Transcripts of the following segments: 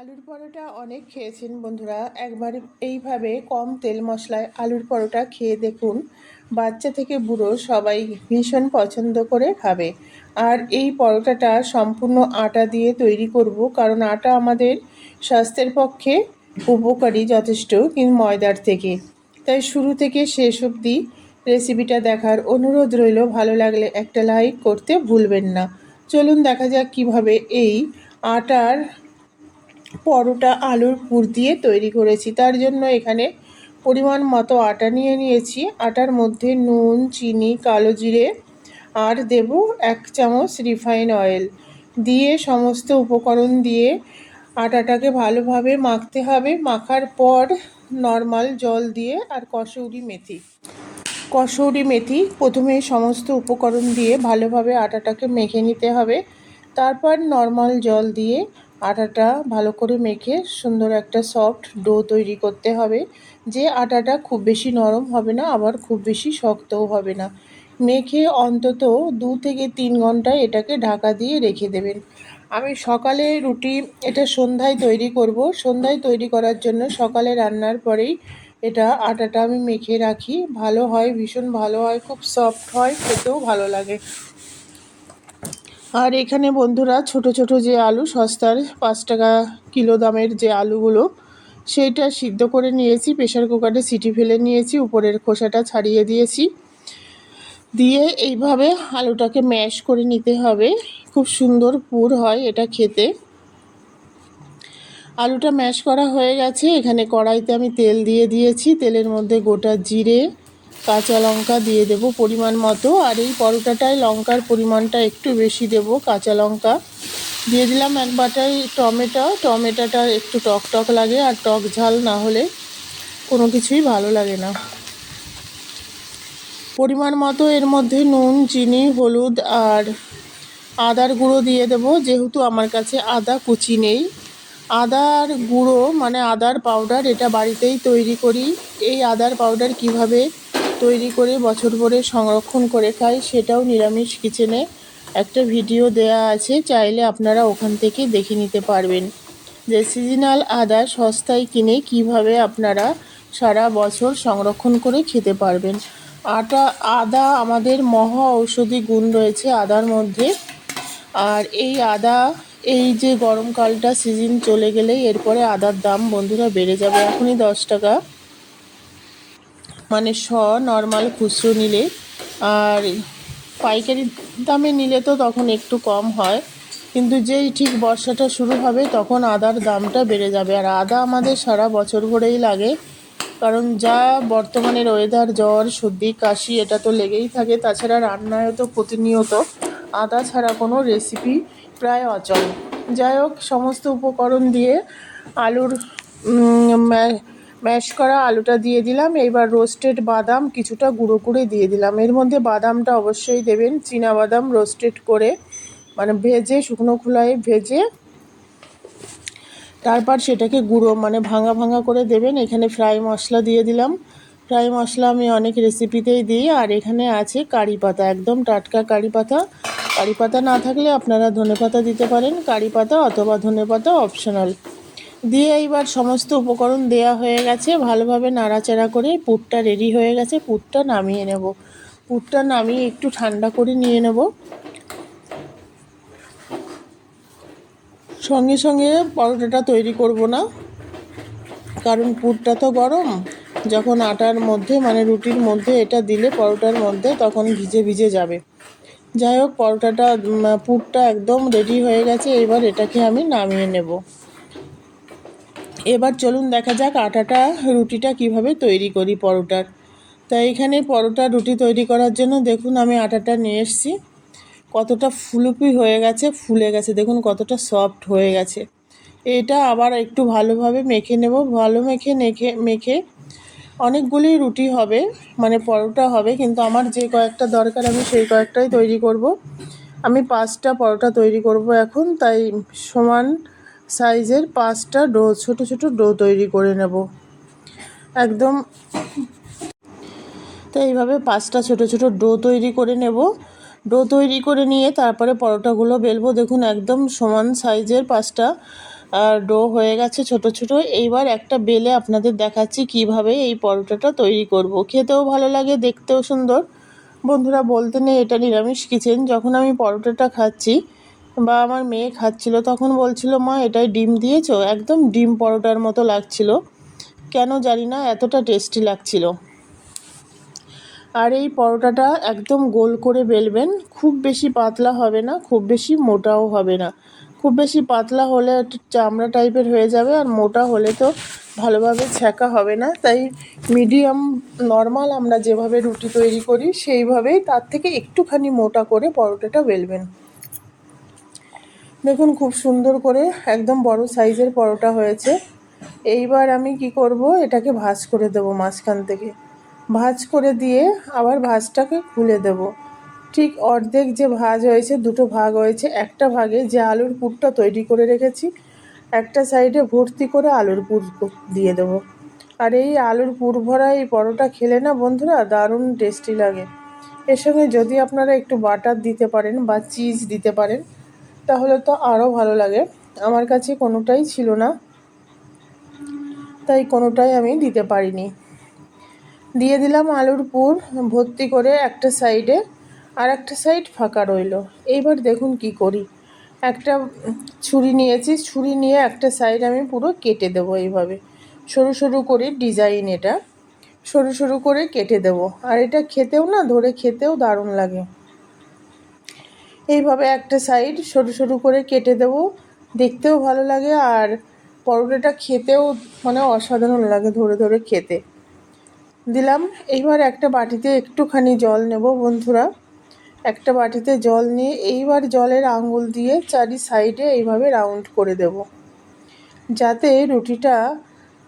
আলুর পরোটা অনেক খেয়েছেন বন্ধুরা। একবার এইভাবে কম তেল মশলায় আলুর পরোটা খেয়ে দেখুন। বাচ্চা থেকে বুড়ো সবাই ভীষণ পছন্দ করে খাবে। আর এই পরোটাটা সম্পূর্ণ আটা দিয়ে তৈরি করব, কারণ আটা আমাদের স্বাস্থ্যের পক্ষে উপকারী যথেষ্ট, কিন্তু ময়দার থেকে। তাই শুরু থেকে শেষ অবধি রেসিপিটা দেখার অনুরোধ রইল। ভালো লাগলে একটা লাইক করতে ভুলবেন না। চলুন দেখা যাক কিভাবে এই আটার পরোটা আলুর পুর দিয়ে তৈরি করেছি। তার জন্য এখানে পরিমাণ মতো আটা নিয়ে নিয়েছি। আটার মধ্যে নুন, চিনি, কালো জিরে আর দেব 1 চামচ রিফাইন অয়েল দিয়ে সমস্ত উপকরণ দিয়ে আটাটাকে ভালোভাবে মাখতে হবে। মাখার পর নর্মাল জল দিয়ে আর কসৌরি মেথি প্রথমে সমস্ত উপকরণ দিয়ে ভালোভাবে আটাটাকে মেখে নিতে হবে। তারপর নর্মাল জল দিয়ে আটাটা ভালো করে মেখে সুন্দর একটা সফট ডো তৈরি করতে হবে, যে আটাটা খুব বেশি নরম হবে না, আবার খুব বেশি শক্তও হবে না। মেখে অন্তত 2 থেকে 3 ঘন্টা এটাকে ঢাকা দিয়ে রেখে দেবেন। আমি সকালে রুটি এটা সন্ধ্যায় তৈরি করব। সন্ধ্যায় তৈরি করার জন্য সকালে রান্নার পরেই এটা আটাটা আমি মেখে রাখি। ভালো হয়, ভীষণ ভালো হয়, খুব সফট হয়, খেতেও ভালো লাগে। আর এখানে বন্ধুরা ছোট ছোট যে আলু, সস্তার 5 টাকা কিলো দামের যে আলুগুলো, সেইটা সিদ্ধ করে নিয়েছি। প্রেশার কুকারে সিটি ফেলে নিয়েছি, উপরের খোসাটা ছাড়িয়ে দিয়েছি। দিয়ে এইভাবে আলুটাকে ম্যাশ করে নিতে হবে। খুব সুন্দর পুর হয় এটা খেতে। আলুটা ম্যাশ করা হয়ে গেছে। এখানে কড়াইতে আমি তেল দিয়ে দিয়েছি। তেলের মধ্যে গোটা জিরে, কাঁচা লঙ্কা দিয়ে দেব পরিমাণ মতো। আর এই পরোটাটায় লঙ্কার পরিমাণটা একটু বেশি দেব। কাঁচা লঙ্কা দিয়ে দিলাম এক বাটাই টমেটোটা একটু টক টক লাগে, আর টক ঝাল না হলে কোনো কিছুই ভালো লাগে না। পরিমাণ মতো এর মধ্যে নুন, চিনি, হলুদ আর আদার গুঁড়ো দিয়ে দেব। যেহেতু আমার কাছে আদা কুচি নেই, আদার গুঁড়ো মানে আদার পাউডার এটা বাড়িতেই তৈরি করি। এই আদার পাউডার কিভাবে তৈরি করে বছর ভরে সংরক্ষণ করে খাই সেটাও নিরামিষ কিচেনে একটা ভিডিও দেয়া আছে, চাইলে আপনারা ওখান থেকে দেখে নিতে পারবেন যে সিজনাল আদা সস্তায় কিনে কিভাবে আপনারা সারা বছর সংরক্ষণ করে খেতে পারবেন। আদা আমাদের মহা ঔষধি গুণ রয়েছে আদার মধ্যে। আর এই যে গরমকালটা সিজন চলে গেলেই এরপরে আদার দাম বন্ধুরা বেড়ে যাবে। এখনই 10 টাকা, মানে নর্মাল খুচরো নিলে, আর পাইকারি দামে নিলে তো তখন একটু কম হয়, কিন্তু যেই ঠিক বর্ষাটা শুরু হবে তখন আদার দামটা বেড়ে যাবে। আর আদা আমাদের সারা বছর ভরেই লাগে, কারণ যা বর্তমানের ওয়েদার, জ্বর, সর্দি, কাশি এটা তো লেগেই থাকে। তাছাড়া রান্নায় তো প্রতিনিয়ত আদা ছাড়া কোনো রেসিপি প্রায় অচল। যাই হোক, সমস্ত উপকরণ দিয়ে আলুর ম্যাশ করা আলুটা দিয়ে দিলাম। এবার রোস্টেড বাদাম কিছুটা গুঁড়ো করে দিয়ে দিলাম। এর মধ্যে বাদামটা অবশ্যই দেবেন, চীনা বাদাম রোস্টেড করে, মানে ভেজে, শুকনো খোলায় ভেজে তারপর সেটাকে গুঁড়ো মানে ভাঙা ভাঙা করে দেবেন। এখানে ফ্রাই মশলা দিয়ে দিলাম। ফ্রাই মশলা আমি অনেক রেসিপিতেই দিই। আর এখানে আছে কারি পাতা, একদম টাটকা কারি পাতা। কারি পাতা না থাকলে আপনারা ধনেপাতা দিতে পারেন। কারি পাতা অথবা ধনেপাতা অপশনাল। দিয়ে এইবার সমস্ত উপকরণ দেয়া হয়ে গেছে, ভালোভাবে নাড়াচাড়া করে পুরটা রেডি হয়ে গেছে। পুরটা নামিয়ে নেব। পুরটা নামিয়ে একটু ঠান্ডা করে নিয়ে নেব। সঙ্গে সঙ্গে পরোটাটা তৈরি করব না, কারণ পুরটা তো গরম। যখন আটার মধ্যে মানে রুটির মধ্যে এটা দিলে পরোটার মধ্যে, তখন ভিজে ভিজে যাবে। যাই হোক, পুরটা একদম রেডি হয়ে গেছে। এবার এটাকে আমি নামিয়ে নেব। এবার চলুন দেখা যাক রুটিটা কিভাবে তৈরি করি পরোটার। তাই এখানে রুটি তৈরি করার জন্য দেখুন আমি আটাটা নিয়ে এসেছি। কতটা ফুলুপি হয়ে গেছে, ফুলে গেছে, দেখুন কতটা সফট হয়ে গেছে। এটা আবার একটু ভালোভাবে মেখে নেব। ভালো মেখে অনেকগুলি রুটি হবে, মানে পরোটা হবে, কিন্তু আমার যে কয়েকটা দরকার আমি সেই কয়েকটাই তৈরি করব। আমি 5টা পরোটা তৈরি করব এখন, তাই সমান সাইজের 5টা ছোট ছোট ডো তৈরি করে নেব একদম। তো এইভাবে 5টা ছোট ছোট ডো তৈরি করে নেব। ডো তৈরি করে নিয়ে তারপরে পরোটাগুলো বেলবো। দেখুন একদম সমান সাইজের 5টা আর ডো হয়ে গেছে ছোট ছোট। এইবার একটা বেলে আপনাদের দেখাচ্ছি কিভাবে এই পরোটাটা তৈরি করব। খেতেও ভালো লাগে, দেখতেও সুন্দর। বন্ধুরা, বলতে নেই এটা নিরামিষ কিচেন। যখন আমি পরোটাটা খাচ্ছি বা আমার মেয়ে খাচ্ছিল তখন বলছিল, মা এটায় ডিম দিয়েছো? একদম ডিম পরোটার মতো লাগছিল, কেন জানি না এতটা টেস্টি লাগছিল। আর এই পরোটাটা একদম গোল করে বেলবেন, খুব বেশি পাতলা হবে না, খুব বেশি মোটাও হবে না। খুব বেশি পাতলা হলে একটু চামড়া টাইপের হয়ে যাবে, আর মোটা হলে তো ভালোভাবে ছ্যাঁকা হবে না। তাই মিডিয়াম নর্মাল আমরা যেভাবে রুটি তৈরি করি সেইভাবেই, তার থেকে একটুখানি মোটা করে পরোটাটা বেলবেন। দেখুন খুব সুন্দর করে একদম বড় সাইজের পরোটা হয়েছে। এইবার আমি কি করব, এটাকে ভাঁজ করে দেব মাঝখান থেকে। ভাঁজ করে দিয়ে আবার ভাঁজটাকে খুলে দেব। ঠিক অর্ধেক যে ভাঁজ হয়েছে, দুটো ভাগ হয়েছে। একটা ভাগে যে আলুর পুরটা তৈরি করে রেখেছি, একটা সাইডে ভর্তি করে আলুর পুর দিয়ে দেব। আর এই আলুর পুর ভরা এই পরোটা খেলে না বন্ধুরা দারুণ টেস্টি লাগে। এর সঙ্গে যদি আপনারা একটু বাটার দিতে পারেন বা চিজ দিতে পারেন তাহলে তো আরও ভালো লাগে। আমার কাছে কোনোটাই ছিল না, তাই কোনোটাই আমি দিতে পারিনি। দিয়ে দিলাম আলুর পুর ভর্তি করে একটা সাইডে, আর একটা সাইড ফাঁকা রইল। এইবার দেখুন কি করি, একটা ছুরি নিয়েছি, ছুরি নিয়ে একটা সাইড আমি পুরো কেটে দেবো। এইভাবে সরু সরু করে ডিজাইন, এটা সরু সরু করে কেটে দেবো। আর এটা খেতেও না, ধরে খেতেও দারুণ লাগে। এইভাবে একটা সাইড সরু সরু করে কেটে দেব, দেখতেও ভালো লাগে আর পরোটাটা খেতেও মানে অসাধারণ লাগে ধরে ধরে খেতে। দিলাম। এইবার একটা বাটিতে একটুখানি জল নেব বন্ধুরা। একটা বাটিতে জল নিয়ে এইবার জলের আঙুল দিয়ে চারি সাইডে এইভাবে রাউন্ড করে দেব, যাতে রুটিটা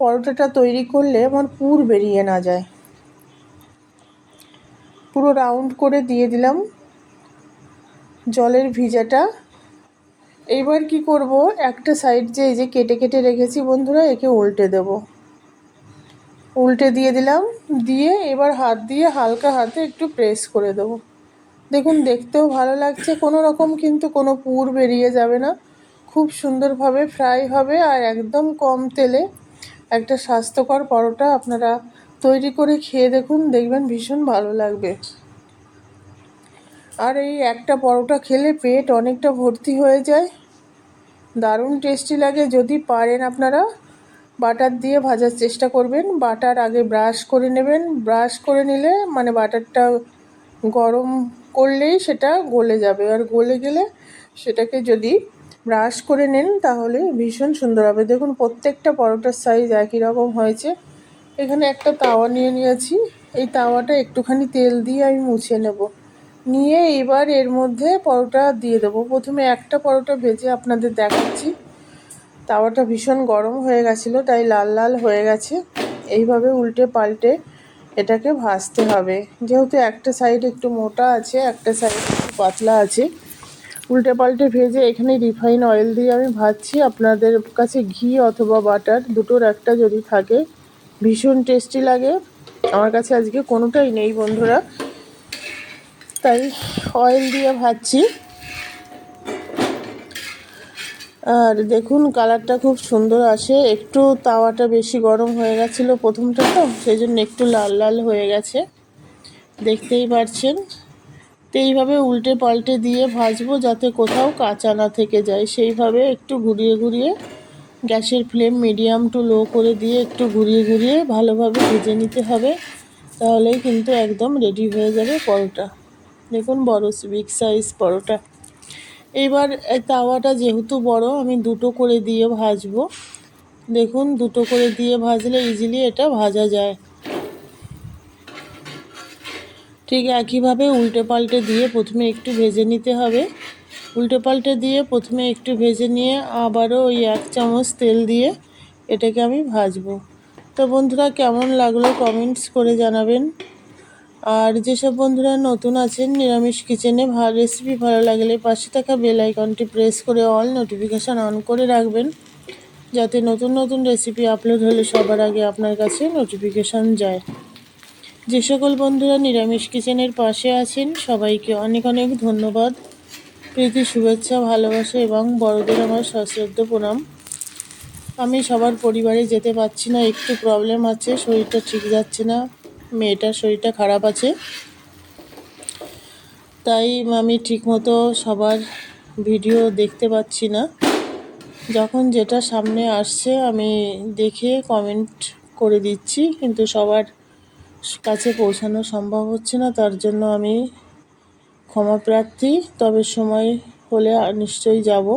পরোটাটা তৈরি করলে আমার পুর বেরিয়ে না যায়। পুরো রাউন্ড করে দিয়ে দিলাম জলের ভিজাটা। এইবার কি করব, একটা সাইড যে এই যে কেটে কেটে রেখেছি বন্ধুরা, একে উল্টে দেব। উল্টে দিয়ে দিলাম, দিয়ে এবার হাত দিয়ে হালকা হাতে একটু প্রেস করে দেব। দেখুন দেখতেও ভালো লাগছে, কোনো রকম কিন্তু কোনো পুর বেরিয়ে যাবে না। খুব সুন্দরভাবে ফ্রাই হবে আর একদম কম তেলে একটা স্বাস্থ্যকর পরোটা আপনারা তৈরি করে খেয়ে দেখুন, দেখবেন ভীষণ ভালো লাগবে। আর এই একটা পরোটা খেলে পেট অনেকটা ভর্তি হয়ে যায়, দারুণ টেস্টি লাগে। যদি পারেন আপনারা বাটার দিয়ে ভাজার চেষ্টা করবেন। বাটার আগে ব্রাশ করে নেবেন, ব্রাশ করে নিলে মানে বাটারটা গরম করলেই সেটা গলে যাবে, আর গলে গেলে সেটাকে যদি ব্রাশ করে নেন তাহলে ভীষণ সুন্দর হবে। দেখুন প্রত্যেকটা পরোটার সাইজ একই রকম হয়েছে। এখানে একটা তাওয়া নিয়ে নিয়েছি, এই তাওয়াটা একটুখানি তেল দিয়ে আমি মুছে নেব। নিয়ে এবার এর মধ্যে পরোটা দিয়ে দেবো। প্রথমে একটা পরোটা ভেজে আপনাদের দেখাচ্ছি। তাওয়াটা ভীষণ গরম হয়ে গেছিলো, তাই লাল লাল হয়ে গেছে। এইভাবে উল্টে পাল্টে এটাকে ভাজতে হবে। যেহেতু একটা সাইড একটু মোটা আছে, একটা সাইড একটু পাতলা আছে, উল্টে পাল্টে ভেজে এখানে রিফাইন অয়েল দিয়ে আমি ভাজছি। আপনাদের কাছে ঘি অথবা বাটার দুটোর একটা যদি থাকে ভীষণ টেস্টি লাগে। আমার কাছে আজকে কোনোটাই নেই বন্ধুরা, তাই অয়েল দিয়ে ভাজছি। আর দেখুন কালারটা খুব সুন্দর আসে। একটু তাওয়াটা বেশি গরম হয়ে গেছিলো প্রথমটা, তো সেই জন্য একটু লাল লাল হয়ে গেছে, দেখতেই পাচ্ছেন। তো এইভাবে উল্টে পাল্টে দিয়ে ভাজবো যাতে কোথাও কাঁচা না থেকে যায়। সেইভাবে একটু ঘুরিয়ে ঘুরিয়ে গ্যাসের ফ্লেম মিডিয়াম টু লো করে দিয়ে একটু ঘুরিয়ে ঘুরিয়ে ভালোভাবে ভেজে নিতে হবে, তাহলেই কিন্তু একদম রেডি হয়ে যাবে পরোটা। দেখুন বড় বিগ সাইজ পরোটা। এইবার তাওয়াটা যেহেতু বড়, আমি দুটো করে দিয়ে ভাজবো। দেখুন দুটো করে দিয়ে ভাজলে ইজিলি এটা ভাজা যায়। ঠিক একইভাবে উল্টে পাল্টে দিয়ে প্রথমে একটু ভেজে নিতে হবে। উল্টে পাল্টে দিয়ে প্রথমে একটু ভেজে নিয়ে আবারও ওই 1 চামচ তেল দিয়ে এটাকে আমি ভাজবো। তো বন্ধুরা কেমন লাগলো কমেন্টস করে জানাবেন। আর যেসব বন্ধুরা নতুন আছেন নিরামিষ কিচেনে, রেসিপি ভালো লাগলে পাশে থাকা বেল আইকনটি প্রেস করে অল নোটিফিকেশান অন করে রাখবেন, যাতে নতুন নতুন রেসিপি আপলোড হলে সবার আগে আপনার কাছে নোটিফিকেশান যায়। যে সকল বন্ধুরা নিরামিষ কিচেনের পাশে আছেন সবাইকে অনেক অনেক ধন্যবাদ, প্রীতি শুভেচ্ছা ভালোবাসা এবং বড়দের আমার সশ্রদ্ধ প্রণাম। আমি সবার পরিবারে যেতে পারছি না, একটু প্রবলেম আছে, শরীরটা ঠিক যাচ্ছে না, মেয়েটার শরীরটা খারাপ আছে, তাই আমি ঠিকমতো সবার ভিডিও দেখতে পাচ্ছি না। যখন যেটা সামনে আসছে আমি দেখে কমেন্ট করে দিচ্ছি, কিন্তু সবার কাছে পৌঁছানো সম্ভব হচ্ছে না, তার জন্য আমি ক্ষমাপ্রার্থী। তবে সময় হলে নিশ্চয়ই যাব।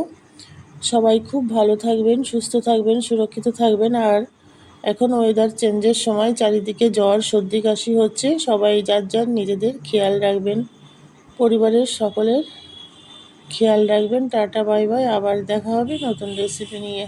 সবাই খুব ভালো থাকবেন, সুস্থ থাকবেন, সুরক্ষিত থাকবেন। আর এখন ওয়েদার চেঞ্জের সময়, চারিদিকে জ্বর, সর্দি, কাশি হচ্ছে। সবাই যার যার নিজেদের খেয়াল রাখবেন, পরিবারের সকলের খেয়াল রাখবেন। Tata, bye bye. আবার দেখা হবে নতুন রেসিপি নিয়ে।